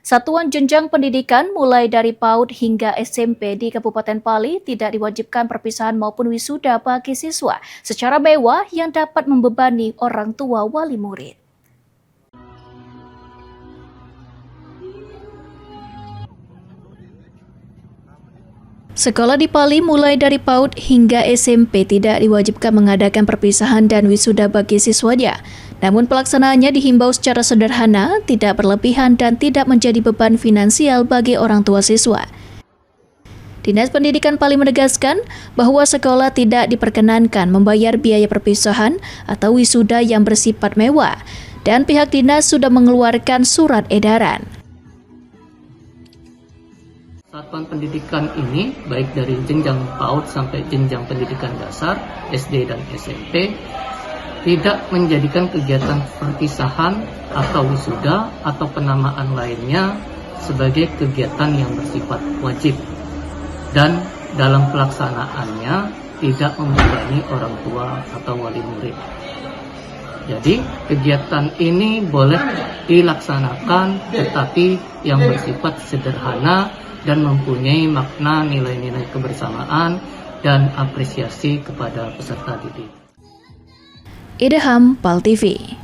Satuan jenjang pendidikan mulai dari PAUD hingga SMP di Kabupaten Pali tidak diwajibkan perpisahan maupun wisuda bagi siswa secara mewah yang dapat membebani orang tua wali murid. Sekolah di Pali mulai dari PAUD hingga SMP tidak diwajibkan mengadakan perpisahan dan wisuda bagi siswanya. Namun pelaksanaannya dihimbau secara sederhana, tidak berlebihan dan tidak menjadi beban finansial bagi orang tua siswa. Dinas Pendidikan Pali menegaskan bahwa sekolah tidak diperkenankan membayar biaya perpisahan atau wisuda yang bersifat mewah, dan pihak dinas sudah mengeluarkan surat edaran. Satuan pendidikan ini, baik dari jenjang PAUD sampai jenjang pendidikan dasar, SD dan SMP, tidak menjadikan kegiatan perpisahan atau wisuda atau penamaan lainnya sebagai kegiatan yang bersifat wajib. Dan dalam pelaksanaannya tidak membebani orang tua atau wali murid. Jadi kegiatan ini boleh dilaksanakan tetapi yang bersifat sederhana dan mempunyai makna nilai-nilai kebersamaan dan apresiasi kepada peserta didik. Idham, PAL TV.